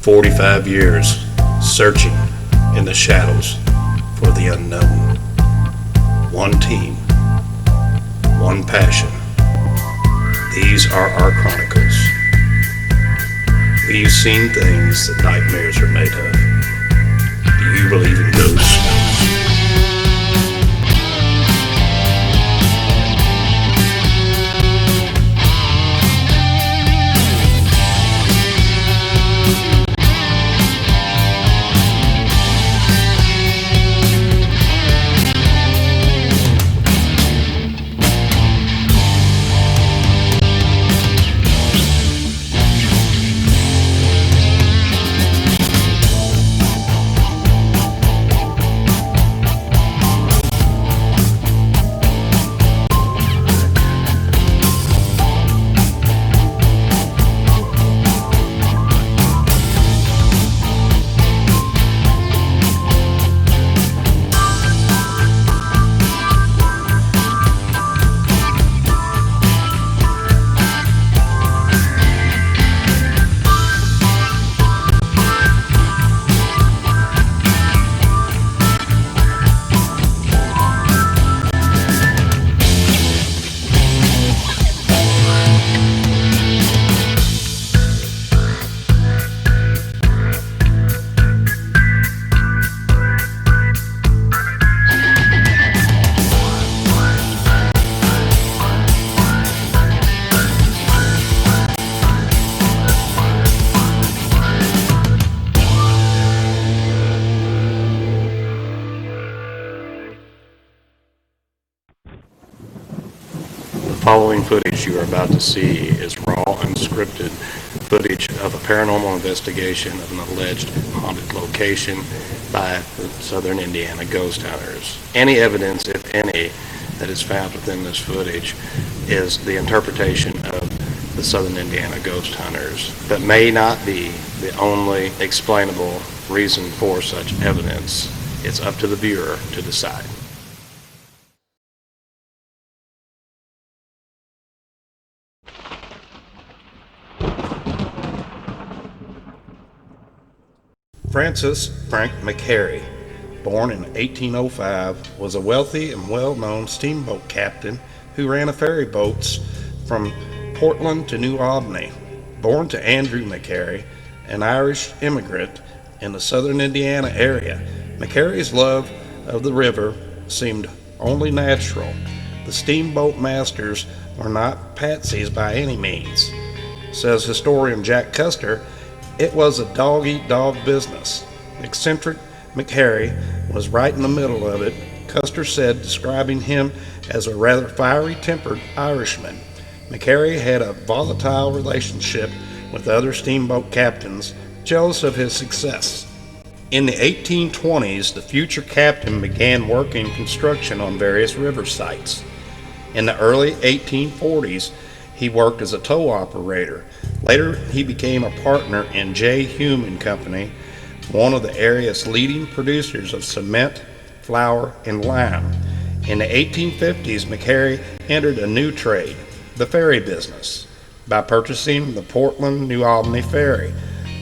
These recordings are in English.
45 years searching in the shadows for the unknown. One team, one passion. These are our chronicles. We've seen things that nightmares are made of. Do you believe in ghosts? The following footage you are about to see is raw, unscripted footage of a paranormal investigation of an alleged haunted location by the Southern Indiana ghost hunters. Any evidence, if any, that is found within this footage is the interpretation of the Southern Indiana ghost hunters, but may not be the only explainable reason for such evidence. It's up to the viewer to decide. Francis Frank Mcharry, born in 1805, was a wealthy and well-known steamboat captain who ran ferry boats from Portland to New Albany. Born to Andrew Mcharry, an Irish immigrant in the southern Indiana area, Mcharry's love of the river seemed only natural. The steamboat masters were not patsies by any means. Says historian Jack Custer, it was a dog-eat-dog business. Eccentric Mcharry was right in the middle of it, Custer said, describing him as a rather fiery-tempered Irishman. Mcharry had a volatile relationship with other steamboat captains, jealous of his success. In the 1820s, the future captain began working construction on various river sites. In the early 1840s, he worked as a tow operator. Later, he became a partner in J. Hume & Company, one of the area's leading producers of cement, flour, and lime. In the 1850s, Mcharry entered a new trade, the ferry business, by purchasing the Portland-New Albany ferry.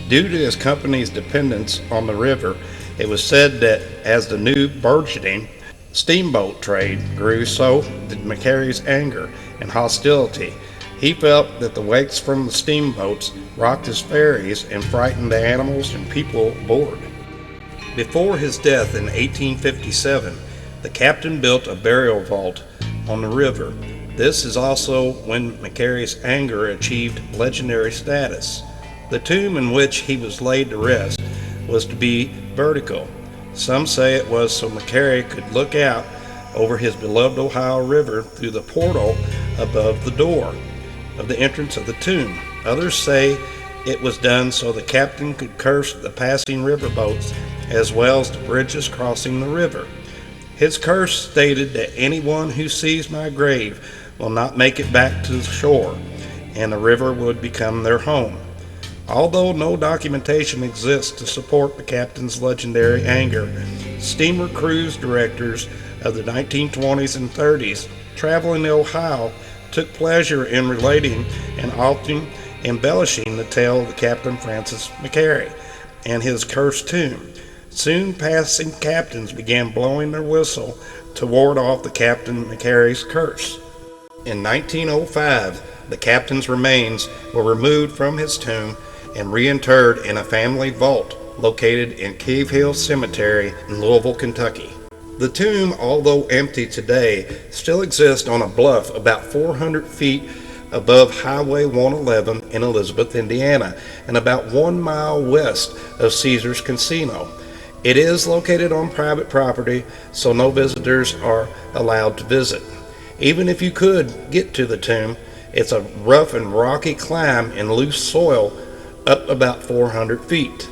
Due to his company's dependence on the river, it was said that as the new burgeoning steamboat trade grew, so did Mcharry's anger and hostility. He felt that the wakes from the steamboats rocked his ferries and frightened the animals and people aboard. Before his death in 1857, the captain built a burial vault on the river. This is also when Mcharry's anger achieved legendary status. The tomb in which he was laid to rest was to be vertical. Some say it was so Mcharry could look out over his beloved Ohio River through the portal above the door of the entrance of the tomb. Others say it was done so the captain could curse the passing riverboats as well as the bridges crossing the river. His curse stated that anyone who sees my grave will not make it back to the shore, and the river would become their home. Although no documentation exists to support the captain's legendary anger, steamer cruise directors of the 1920s and 30s traveling to Ohio took pleasure in relating and often embellishing the tale of the Captain Francis Mcharry. and his cursed tomb. Soon passing captains began blowing their whistle to ward off the Captain Mcharry's curse. In 1905, the captain's remains were removed from his tomb and reinterred in a family vault located in Cave Hill Cemetery in Louisville, Kentucky. The tomb, although empty today, still exists on a bluff about 400 feet above Highway 111 in Elizabeth, Indiana, and about 1 mile west of Caesars Casino. It is located on private property, so no visitors are allowed to visit. Even if you could get to the tomb, it's a rough and rocky climb in loose soil up about 400 feet.